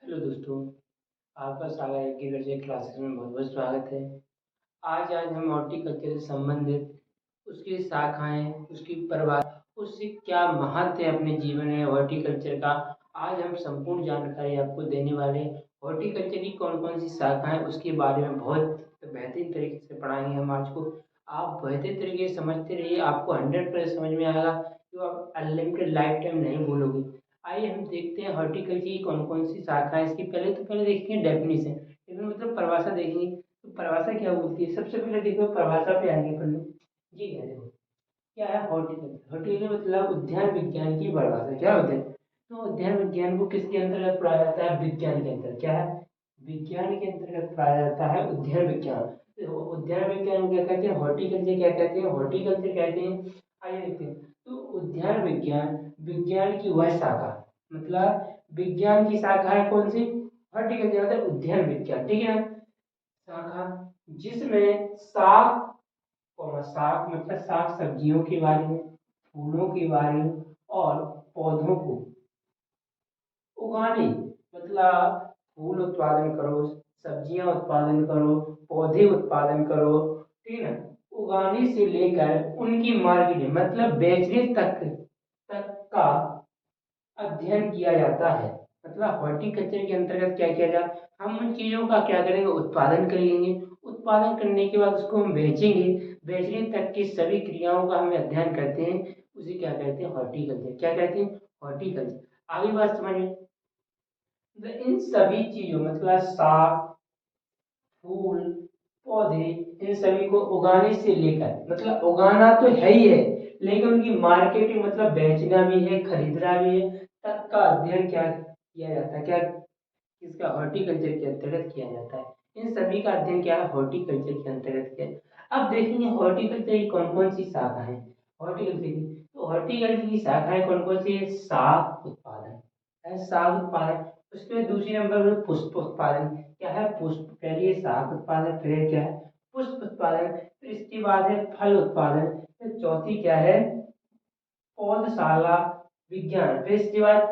Hello दोस्तों, आपका स्वागत है एग्रीकल्चर क्लासेस में। बहुत बहुत स्वागत है। आज हम हॉर्टिकल्चर से संबंधित उसकी शाखाएं, उसकी परिभाषा, उससे क्या महत्व है अपने जीवन में हॉर्टिकल्चर का, आज हम संपूर्ण जानकारी आपको देने वाले हैं। हॉर्टिकल्चर की कौन कौन सी शाखाएं उसके बारे में बहुत बेहतरीन तरीके से पढ़ाएंगे हम आज को। आप बेहतरीन तरीके से समझते रहिए, आपको 100% समझ में आएगा, जो आप अनलिमिटेड लाइफ टाइम नहीं भूलोगे। आइए हम देखते हैं हॉर्टिकल्चर की कौन कौन सी शाखा है इसकी। पहले देखेंगे डेफिनेशन, इसमें मतलब परिभाषा देखेंगे। तो परिभाषा क्या बोलती है, सबसे पहले देखो परिभाषा पे आएंगे अपन लोग। जी है, देखो क्या है हॉर्टिकल्चर। हॉर्टिकल्चर मतलब उद्यान विज्ञान की परिभाषा। क्या होता है, तो उद्यान विज्ञान को किसके अंतर्गत पढ़ाया जाता है, विज्ञान के अंतर्गत। क्या है, विज्ञान के अंतर्गत पढ़ाया जाता है उद्यान विज्ञान। तो उद्यान विज्ञान को क्या कहते हैं, हॉर्टिकल्चर क्या कहते हैं, हॉर्टिकल्चर कहते हैं। आइए देखते हैं। तो उद्यान विज्ञान विज्ञान की वह शाखा, मतलब विज्ञान की शाखा है कौन सी, हॉर्टिकल्चर मतलब उद्यान विज्ञान, ठीक है ना। शाखा जिसमें शाक मतलब साग सब्जियों के बारे में, फूलों के बारे में और पौधों को उगाने, मतलब फूल उत्पादन करो, सब्जियां उत्पादन करो, पौधे उत्पादन करो, ठीक है ना। उगाने से लेकर उनकी मार्केटिंग मतलब बेचने तक का अध्ययन किया जाता है। मतलब हॉर्टिकल्चर के अंतर्गत क्या किया जाए, हम उन चीजों का क्या करेंगे, उत्पादन करेंगे। उत्पादन करने के बाद उसको हम बेचेंगे, बेचने तक की सभी क्रियाओं का हम अध्ययन करते हैं। उसे क्या कहते हैं, हॉर्टिकल्चर। क्या कहते हैं, हॉर्टिकल्चर। आगे बात समझ में, तो इन सभी चीजों मतलब साग, फूल, पौधे, इन सभी को उगाने से लेकर, मतलब उगाना तो है ही है, लेकिन उनकी मार्केटिंग मतलब बेचना भी है, खरीदना भी है, तक का अध्ययन क्या किया जाता है, क्या इसका हॉर्टिकल्चर के अंतर्गत किया जाता है। इन सभी का अध्ययन क्या है, हॉर्टिकल्चर के अंतर्गत किया। अब देखेंगे हॉर्टिकल्चर की कौन कौन सी शाखा है। हॉर्टिकल्चर की, तो हॉर्टिकल्चर की शाखाएं कौन कौन सी है, साग उत्पादन है, साग उत्पादन। उसके बाद दूसरी नंबर पर पुष्प उत्पादन। क्या है, पुष्प, पहले साग उत्पादन, फिर क्या है, पुष्प उत्पादन, फिर इसके बाद है फल उत्पादन, फिर चौथी क्या है, पौधशाला विज्ञान, फिर इसके बाद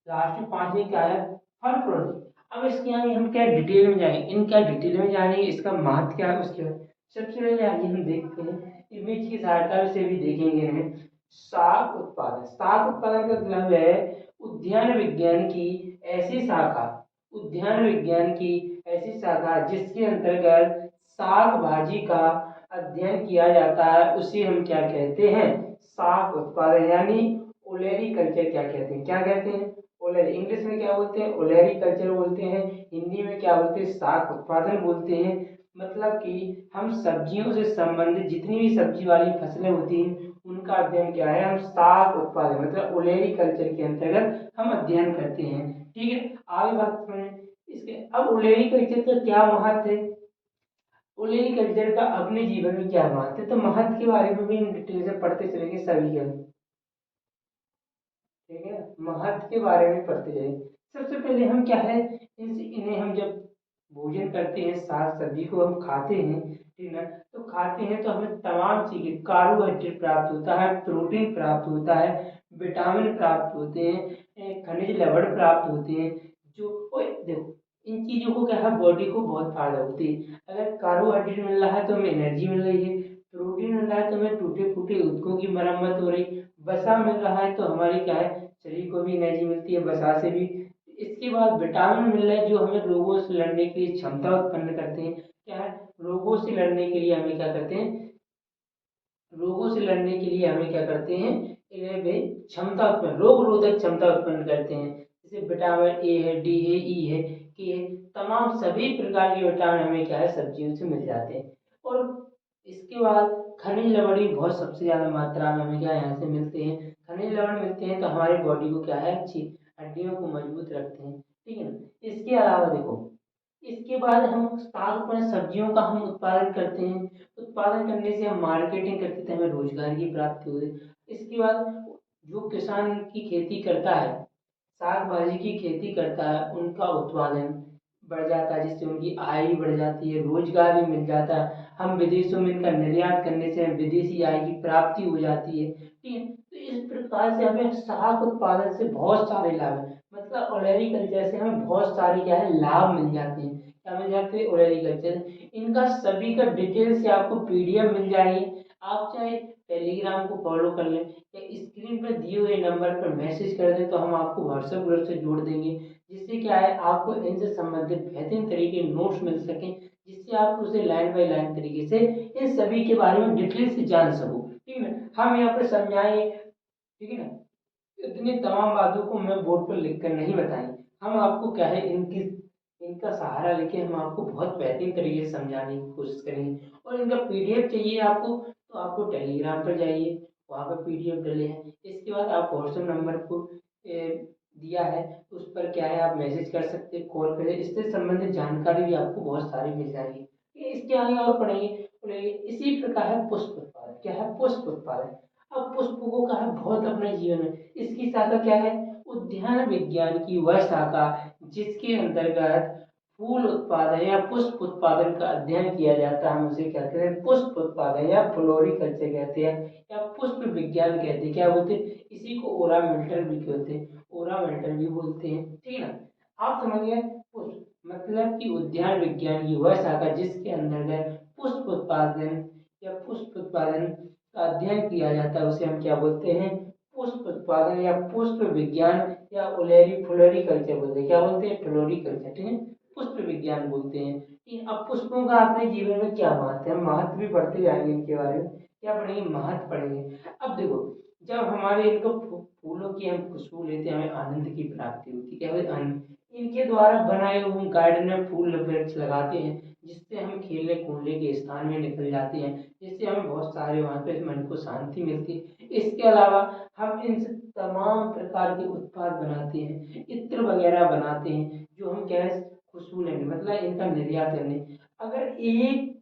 लास्ट में पांचवी क्या है, फल प्रोडक्ट। अब इसके आगे हम क्या डिटेल में जाएंगे, इनका डिटेल में जानेंगे, इसका महत्व क्या है उसके बाद। सबसे पहले आइए हम देखते हैं, इमेज की सहायता से भी देखेंगे हमें। साग उत्पादन, साग उत्पादन का मतलब है उद्यान विज्ञान की ऐसी शाखा, उद्यान विज्ञान की ऐसी शाखा जिसके अंतर्गत साग भाजी का अध्ययन किया जाता है, उसे हम क्या कहते हैं, साग उत्पादन यानी ओलेरी कल्चर। क्या कहते हैं, क्या कहते हैं, ओलेरी। इंग्लिश में क्या बोलते हैं, ओलेरी कल्चर बोलते हैं। हिंदी में क्या बोलते हैं, साग उत्पादन बोलते हैं। मतलब कि हम सब्जियों से संबंधित जितनी भी सब्जी वाली फसलें होती हैं उनका अध्ययन क्या है, हम साग उत्पादन मतलब ओलेरी कल्चर के अंतर्गत हम अध्ययन करते हैं, ठीक है। आगे बात करें इसके। अब ओलेरी कल्चर का क्या महत्व है, ओलेरी कल्चर का अपने जीवन में क्या महत्व है, तो महत्व के बारे में भी हम डिटेल से पढ़ते चलेंगे सभी के, ठीक है। महत्व के बारे में पढ़ते जाएंगे। सबसे पहले हम क्या है, इन्हें हम जब भोजन करते हैं, साग सब्जी को हम खाते हैं, ठीक है, तो खाते हैं तो हमें तमाम चीजें, कार्बोहाइड्रेट प्राप्त होता है, प्रोटीन प्राप्त होता है, विटामिन प्राप्त होते हैं, खनिज लवण प्राप्त होते हैं। जो देखो, इन चीजों को क्या है, बॉडी को बहुत फायदा होती है। अगर कार्बोहाइड्रेट मिल रहा है तो हमें एनर्जी मिल रही है, प्रोटीन मिल रहा है तो हमें टूटे फूटे ऊतकों की मरम्मत हो रही, वसा मिल रहा है तो हमारी क्या है, शरीर को भी एनर्जी मिलती है वसा से भी। इसके बाद विटामिन मिल रहा है जो हमें रोगों से लड़ने की क्षमता उत्पन्न करते हैं। क्या है, रोगों से लड़ने के लिए हमें क्या करते हैं, रोगों से लड़ने के लिए हमें क्या करते हैं, इन्हें वे क्षमता उत्पन्न, रोग रोधक क्षमता उत्पन्न करते हैं। जैसे विटामिन ए है, डी है, ई है, के है, तमाम सभी प्रकार के विटामिन हमें क्या है, सब्जियों से मिल जाते हैं। और इसके बाद खनिज लवण भी बहुत सबसे ज्यादा मात्रा में हमें क्या है, यहाँ से मिलते हैं। खनिज लवण मिलते हैं तो हमारी बॉडी को क्या है, अच्छी हड्डियों को मजबूत रखते हैं, ठीक है ना। इसके अलावा देखो, इसके बाद हम साग पर सब्जियों का हम उत्पादन करते हैं, उत्पादन करने से हम मार्केटिंग करते थे, हमें रोजगार की प्राप्ति होती है। इसके बाद जो किसान की खेती करता है, साग भाजी की खेती करता है, उनका उत्पादन बढ़ जाता है, जिससे उनकी आय भी बढ़ जाती है, रोजगार भी मिल जाता है। हम विदेशों में इनका निर्यात करने से विदेशी आय की प्राप्ति हो जाती है, ठीक है। तो इस प्रकार से हमें शाक उत्पादन से बहुत सारे लाभ हैं, मतलब ओलेरीकल्चर से हमें बहुत सारे क्या है लाभ मिल जाते हैं। क्या मिल जाते हैं? ओलेरीकल्चर। इनका सभी का डिटेल से आपको पीडीएफ मिल जाएगी। आप चाहे टेलीग्राम को फॉलो कर लें या स्क्रीन पर दिए हुए नंबर पर मैसेज कर दें तो हम आपको व्हाट्सएप ग्रुप से जोड़ देंगे, जिससे क्या है आपको इनसे संबंधित बेहतरीन तरीके नोट्स मिल सकें, जिससे आप उसे लाइन बाय लाइन तरीके से इन सभी के बारे में डिटेल से जान सको। ठीक है ना? हम यहाँ पर समझाएंगे, ठीक है ना? इतनी तमाम बातों को मैं बोर्ड पर लिख कर नहीं बताएंगे, हम आपको क्या है इनका सहारा लेके हम आपको बहुत बेहतरीन तरीके से समझाने की कोशिश करेंगे। और इनका पीडीएफ चाहिए आपको तो आपको टेलीग्राम पर जाइए, वहाँ पर पीडीएफ डले हैं। इसके बाद आप व्हाट्सएप नंबर को दिया है, उस पर क्या है आप मैसेज कर सकते हैं, कॉल करें, इससे संबंधित जानकारी भी आपको बहुत सारी मिल जाएगी। इसके आगे और पढ़ेंगे। इसी प्रकार है पुष्प उत्पादन। क्या है? पुष्प उत्पादन। अब पुष्पों का है बहुत अपने जीवन में, इसकी शाखा क्या है? उद्यान विज्ञान की वह शाखा जिसके अंतर्गत फूल उत्पादन या पुष्प उत्पादन का अध्ययन किया जाता है, हम उसे क्या कहते हैं? पुष्प उत्पादन या फ्लोरिकल्चर कहते हैं या पुष्प विज्ञान कहते हैं। क्या बोलते हैं? इसी को ओरामेंटल भी कहते हैं, ओरामेंटल भी बोलते हैं। ठीक है ना? आप समझ गए? पुष्प मतलब कि उद्यान विज्ञान की वह शाखा जिसके अंतर्गत पुष्प उत्पादन या पुष्प उत्पादन का अध्ययन किया जाता है, उसे हम क्या बोलते हैं? पुष्प उत्पादन या पुष्प विज्ञान या ओलेरी फ्लोरिकल्चर बोलते हैं। क्या बोलते हैं? फ्लोरिकल्चर। ठीक है, पुष्प विज्ञान बोलते हैं। अब पुष्पों का अपने जीवन में क्या महत्व है, महत्व भी पढ़ते जाएंगे इनके बारे में। क्या पढ़ेंगे? महत्व पढ़ेंगे। अब देखो, जब हमारे इनको फूलों की हम खुशबू लेते हैं, हमें आनंद की प्राप्ति होती है। क्या होती है? आनंद। इनके द्वारा बनाए हुए हम गार्डन में फूल वृक्ष लगाते हैं, जिससे हम खेलने कूदने के स्थान में निकल जाते हैं, जिससे हमें बहुत सारे वहाँ पे मन को शांति मिलती है। इसके अलावा हम इनसे तमाम प्रकार के उत्पाद बनाते हैं, इत्र वगैरह बनाते हैं, जो हम क्या है खुशबू लेंगे, मतलब इनका निर्यात करने। अगर एक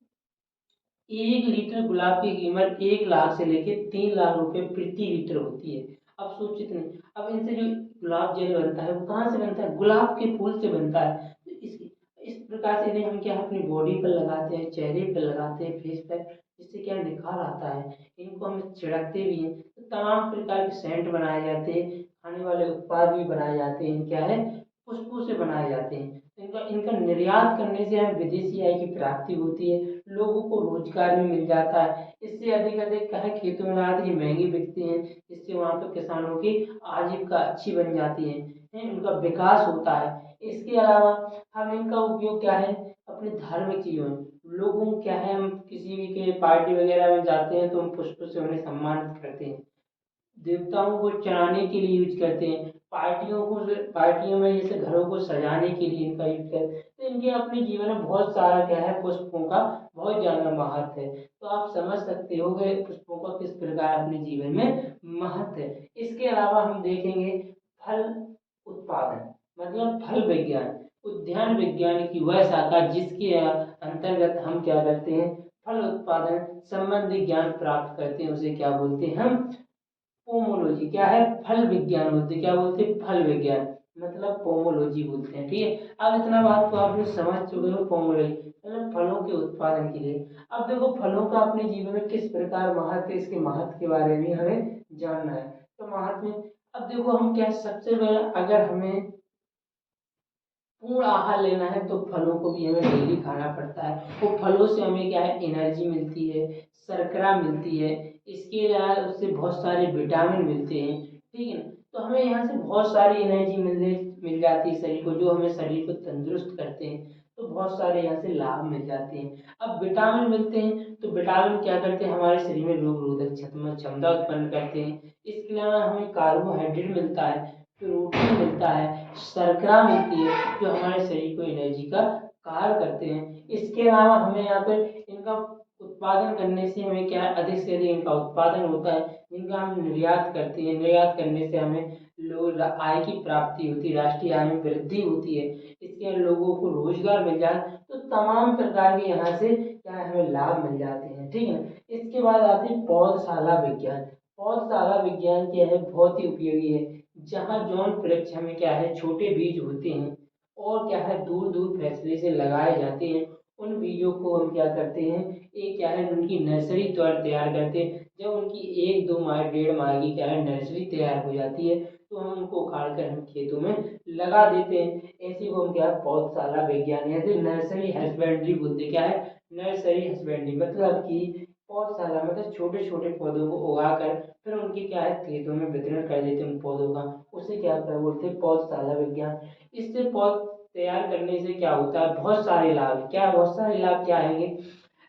1 लीटर गुलाब की कीमत 1 लाख से लेके 3 लाख रुपए प्रति लीटर होती है। अब सोचित नहीं, अब इनसे जो गुलाब जल बनता है वो कहाँ से बनता है? गुलाब के फूल से बनता है। तो इस प्रकार से इन्हें हम क्या अपनी बॉडी पर लगाते हैं, चेहरे पर लगाते हैं, फेस पर, जिससे क्या निखार आता है। इनको हम छिड़कते भी हैं, तो तमाम प्रकार के सेंट बनाए जाते हैं, खाने वाले उत्पाद भी बनाए जाते हैं। क्या है? खुशबू से बनाए जाते हैं। इनका इनका निर्यात करने से हमें विदेशी आय की प्राप्ति होती है, लोगों को रोजगार भी मिल जाता है। इससे अधिक अधिक क्या है खेतों में लगाते हैं, महंगे बिकते हैं, जिससे वहाँ पर किसानों की आजीविका अच्छी बन जाती है, उनका विकास होता है। इसके अलावा हम इनका उपयोग क्या है अपने धार्मिक चीजों में, लोगों को क्या है हम किसी भी के पार्टी वगैरह में जाते हैं तो हम पुष्प से उन्हें सम्मानित करते हैं, देवताओं को चढ़ाने के लिए यूज करते हैं, पार्टियों में जैसे घरों को सजाने के लिए इनका यूज करते हैं। तो इनके अपने जीवन में बहुत सारा क्या है पुष्पों का बहुत ज्यादा महत्व है। तो आप समझ सकते हो कि पुष्पों का किस प्रकार अपने जीवन में महत्व है। इसके अलावा हम देखेंगे फल उत्पादन, मतलब फल विज्ञान, उद्यान विज्ञान की वह शाखा जिसके अंतर्गत हम क्या करते हैं? फल उत्पादन संबंधी ज्ञान प्राप्त करते हैं, उसे क्या बोलते हैं? हम पोमोलॉजी। क्या है? फल विज्ञान बोलते हैं। क्या बोलते हैं? फल विज्ञान, मतलब पोमोलॉजी बोलते हैं। ठीक है, अब इतना बात तो आपने समझ चुके हो, पोमोलॉजी मतलब फलों के उत्पादन के लिए। अब देखो फलों का अपने जीवन में किस प्रकार महत्व है, इसके महत्व के बारे में हमें जानना है। तो महत्व में अब देखो हम क्या सबसे पहले अगर हमें पूर्ण आहार लेना है तो फलों को भी हमें डेली खाना पड़ता है। वो फलों से हमें क्या है एनर्जी मिलती है, शर्करा मिलती है, इसके अलावा उससे बहुत सारे विटामिन मिलते हैं। ठीक है ना? तो हमें यहाँ से बहुत सारी एनर्जी मिल जाती है शरीर को, जो हमें शरीर को तंदुरुस्त करते हैं। तो बहुत सारे यहाँ से लाभ मिल जाते हैं। अब विटामिन मिलते हैं तो विटामिन क्या करते हैं? हमारे शरीर में रोग रोधक क्षमता उत्पन्न करते हैं। इसके अलावा हमें कार्बोहाइड्रेट मिलता है, प्रोटीन मिलता है, शर्करा मिलती है, जो हमारे शरीर को एनर्जी का कार्य करते हैं। इसके अलावा हमें यहाँ पर इनका उत्पादन करने से हमें क्या अधिक से अधिक इनका उत्पादन होता है, जिनका हम निर्यात करते हैं। निर्यात करने से हमें लोग आय की प्राप्ति होती है, राष्ट्रीय आय में वृद्धि होती है, इसके लोगों को रोजगार मिल जाए, तो तमाम प्रकार के यहाँ से क्या है हमें लाभ मिल जाते हैं। ठीक है ना? इसके बाद आती है पौधशाला विज्ञान। पौधशाला विज्ञान क्या है? बहुत ही उपयोगी है, जहाँ जौन वृक्ष में क्या है छोटे बीज होते हैं और क्या है दूर दूर फैसले से लगाए जाते हैं, उन बीजों को हम क्या करते हैं एक क्या है उनकी नर्सरी तौर तैयार करते हैं, जब उनकी 1-2 माह 1.5 माह की क्या है नर्सरी तैयार हो जाती है, तो हम उनको उखाड़ कर हम खेतों में लगा देते हैं। ऐसे को हम क्या है पौधशाला विज्ञान ऐसे नर्सरी हस्बेंड्री बोलते हैं। क्या है नर्सरी हस्बेंड्री, मतलब कि पौधशाला मतलब छोटे छोटे पौधों को उगाकर फिर उनकी क्या है खेतों में वितरण कर देते हैं उन पौधों का, उसे क्या बोलते हैं पौधशाला विज्ञान। इससे पौध तैयार करने से क्या होता है बहुत सारे लाभ है। क्या बहुत सारे लाभ क्या आएंगे,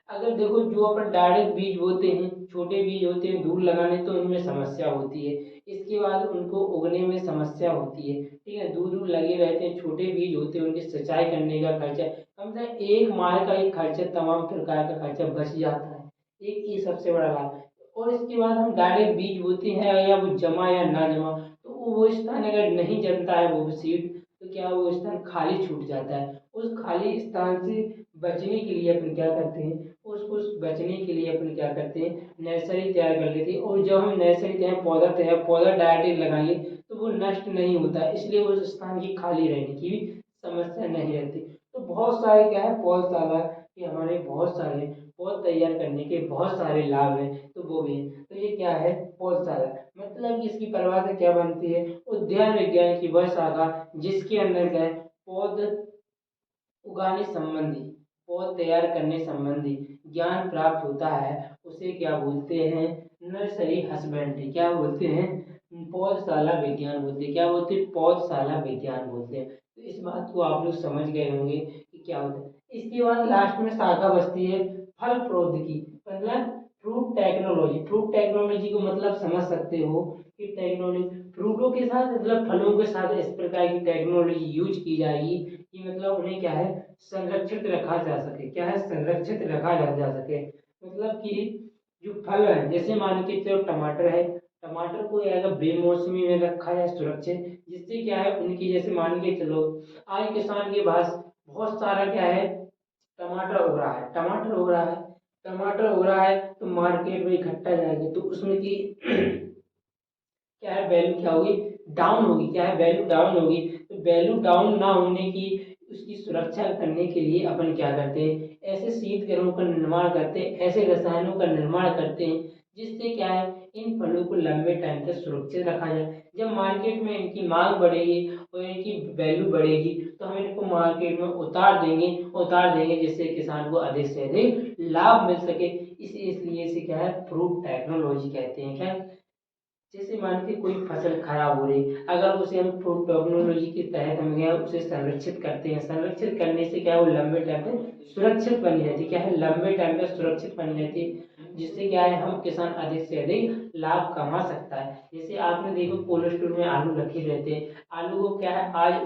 अगर देखो जो अपन डायरेक्ट बीज बोते हैं, छोटे बीज होते हैं दूर लगाने तो उनमें समस्या होती है, इसके बाद उनको उगने में समस्या होती है। ठीक है, दूर दूर लगे रहते हैं, छोटे बीज होते हैं, उनकी सिंचाई करने का खर्चा कम से कम 1 माह का एक खर्चा तमाम प्रकार का खर्चा बच जाता है। एक ये सबसे बड़ा लाभ है। और इसके बाद हम डायरेक्ट बीज बोते हैं या वो जमा या ना जमा, तो वो स्थान अगर नहीं जमता है वो सीड, तो क्या वो स्थान खाली छूट जाता है। उस खाली स्थान से बचने के लिए अपन क्या करते हैं, उसको बचने के लिए अपन क्या करते हैं नर्सरी तैयार कर लेते हैं। और जब हम नर्सरी तैयार पौधा डायरेक्ट लगाएंगे तो वो नष्ट नहीं होता, इसलिए उस स्थान की खाली रहने की भी समस्या नहीं रहती। तो बहुत सारे क्या है पौधशाला के हमारे बहुत सारे पौध तैयार करने के बहुत सारे लाभ हैं, तो वो भी है। तो ये क्या है पौधशाला, मतलब कि इसकी परिभाषा क्या बनती है, उद्यान विज्ञान की वह शाखा जिसके अंदर क्या है पौध उगाने संबंधी पौध तैयार करने संबंधी ज्ञान प्राप्त होता है, उसे क्या बोलते हैं नर्सरी हस्बेंड्री। क्या बोलते हैं पौधशाला विज्ञान बोलते हैं। क्या बोलते हैं पौधशाला विज्ञान बोलते हैं। तो इस बात को आप लोग समझ गए होंगे कि क्या होता है। इसके बाद लास्ट में शाखा बचती है फल प्रौद्योगिकी, मतलब फ्रूट टेक्नोलॉजी। फ्रूट टेक्नोलॉजी को मतलब समझ सकते हो कि टेक्नोलॉजी फ्रूटों के साथ मतलब फलों के साथ इस प्रकार की टेक्नोलॉजी यूज की जाएगी कि मतलब उन्हें क्या है संरक्षित रखा जा सके। क्या है संरक्षित रखा जा सके, मतलब कि जो फल है जैसे मान के चलो टमाटर है, टमाटर को अगर बेमौसमी में रखा जाए सुरक्षित, जिससे क्या है उनकी जैसे मान के चलो आज किसान के पास बहुत सारा क्या है टमाटर उग रहा है, टमाटर उग रहा है तो मार्केट में इकट्ठा जाएगा तो उसमें की क्या है वैल्यू क्या होगी डाउन होगी। क्या है वैल्यू डाउन होगी, तो वैल्यू डाउन ना होने की उसकी सुरक्षा करने के लिए अपन क्या करते हैं ऐसे शीतगृहों का निर्माण करते हैं, ऐसे रसायनों का निर्माण करते हैं जिससे क्या है इन फलों को लंबे टाइम तक सुरक्षित रखा जाए। जब मार्केट में इनकी मांग बढ़ेगी और इनकी वैल्यू बढ़ेगी तो हम इनको मार्केट में उतार देंगे जिससे किसान को अधिक से अधिक लाभ मिल सके। इसलिए इसे क्या है फ्रूट टेक्नोलॉजी कहते हैं। क्या जैसे मान के कोई फसल खराब हो रही, अगर उसे हम फूड टेक्नोलॉजी के तहत हम क्या उसे संरक्षित करते हैं, संरक्षित करने से क्या है वो लंबे टाइम तक सुरक्षित बनी रहती है। क्या है लंबे टाइम तक सुरक्षित बनी रहती है, जिससे क्या है हम किसान अधिक से अधिक लाभ कमा सकता है। जैसे आपने देखो कोल्ड स्टोर में आलू रखे रहते हैं, आलू को क्या है आज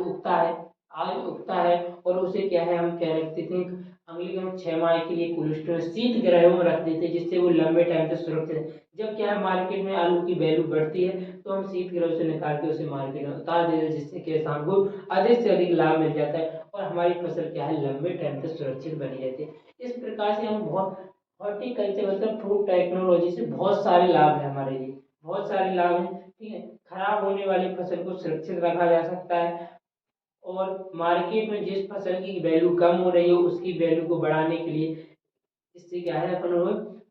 उगता है और उसे क्या है हम क्या रखते थे अगले हम 6 माह के लिए कोल्ड स्टोर शीत गृहों में रख देते जिससे वो लंबे टाइम तक सुरक्षित है। जब क्या है मार्केट में आलू की वैल्यू बढ़ती है तो हम शीत गृह से निकाल के उसे मार्केट में उतार देते हैं जिससे किसान को अधिक से अधिक लाभ मिल जाता है और हमारी फसल क्या है लंबे टाइम तक सुरक्षित बनी रहती है। इस प्रकार से हम बहुत हॉर्टिकल्चर मतलब फ्रूट टेक्नोलॉजी से बहुत सारे लाभ है हमारे लिए, बहुत सारे लाभ हैं। ठीक है, खराब होने वाली फसल को सुरक्षित रखा जा सकता है और मार्केट में जिस फसल की वैल्यू कम हो रही है उसकी वैल्यू को बढ़ाने के लिए इससे क्या है अपन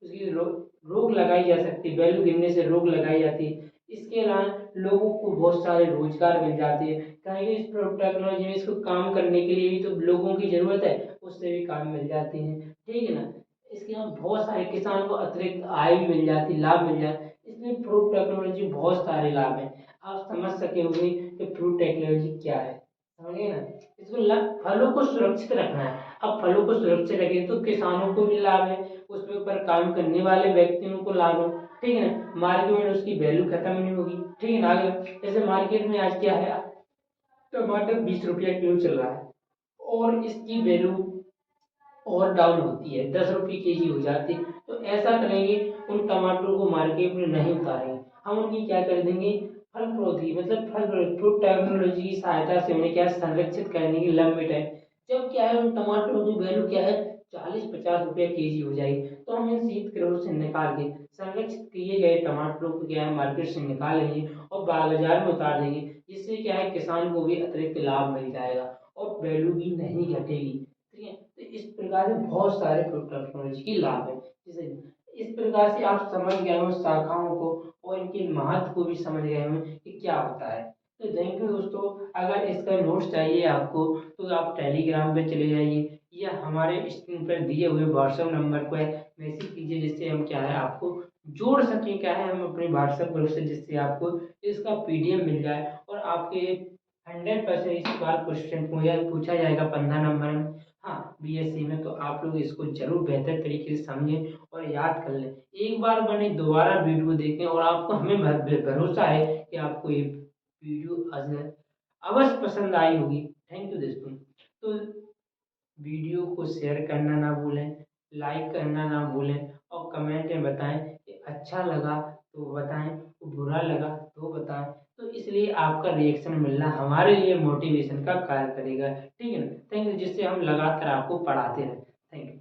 उसकी रोक लगाई जा सकती है, वैल्यू गिरने से रोक लगाई जाती है। इसके अलावा लोगों को बहुत सारे रोजगार मिल जाते हैं, कहीं इस टेक्नोलॉजी में इसको काम करने के लिए भी तो लोगों की जरूरत है, उससे भी काम मिल जाते हैं। ठीक है ना, इसके अलावा बहुत सारे किसानों को अतिरिक्त आय भी मिल जाती है, लाभ मिल जाता है। इसलिए फ्रूट टेक्नोलॉजी बहुत सारे लाभ हैं। आप समझ सके होंगे कि फ्रूट टेक्नोलॉजी क्या है, समझिए ना। इसको फलों को सुरक्षित रखना है। अब फलों को सुरक्षित रखें तो किसानों को भी लाभ है, उसके ऊपर काम करने वाले व्यक्तियों को लाभ हो। ठीक है ना, मार्केट में उसकी वैल्यू खत्म नहीं होगी। ठीक है ना, आगे जैसे मार्केट में आज क्या है टमाटर 20 रुपया किलो चल रहा है और इसकी वैल्यू और डाउन होती है 10 रुपये केजी हो जाती है, तो ऐसा करेंगे उन टमाटरों को मार्केट में नहीं उतारेंगे, हम उनकी क्या कर देंगे फल प्रौद्योगिकी मतलब फल फ्रूट टेक्नोलॉजी की सहायता से उन्हें क्या संरक्षित करने की लंबे टाइम जब क्या है उन टमाटरों की वैल्यू क्या है 40-50 रुपये केजी हो जाएगी, तो हम इन शीत गृहों से निकाल के संरक्षित किए गए टमाटरों को क्या है मार्केट से निकाल लेंगे और बाजार में उतार देंगे, जिससे क्या है किसान को भी अतिरिक्त लाभ मिल जाएगा और वैल्यू भी नहीं घटेगी। ठीक है, तो इस प्रकार से बहुत सारे फ्रूट टेक्नोलॉजी के लाभ है। जैसे इस प्रकार से आप समझ गए हो शाखाओं को और इनके महत्व को भी समझ गए हो कि क्या होता है। तो थैंक यू दोस्तों। अगर इसका नोट्स चाहिए आपको तो आप टेलीग्राम पे चले जाइए या हमारे स्क्रीन पर दिए हुए व्हाट्सएप नंबर पर मैसेज कीजिए, जिससे हम क्या है आपको जोड़ सकें, क्या है हम अपने व्हाट्सएप ग्रुप से, जिससे आपको इसका पीडीएफ मिल जाए और आपके 100% इस बार क्वेश्चन पूछा जाएगा 15 नंबर में। हाँ, बीएससी में तो आप लोग इसको जरूर बेहतर तरीके से समझें और याद कर लें। एक बार बने दोबारा वीडियो देखें और आपको हमें भरोसा है कि आपको ये वीडियो अवश्य पसंद आई होगी। थैंक यू दोस्तों। तो वीडियो को शेयर करना ना भूलें, लाइक करना ना भूलें और कमेंट में बताएं कि अच्छा लगा तो बताएं, बुरा लगा तो बताएं। तो इसलिए आपका रिएक्शन मिलना हमारे लिए मोटिवेशन का कार्य करेगा। ठीक है ना? थैंक यू, जिससे हम लगातार आपको पढ़ाते रहें। Thank you.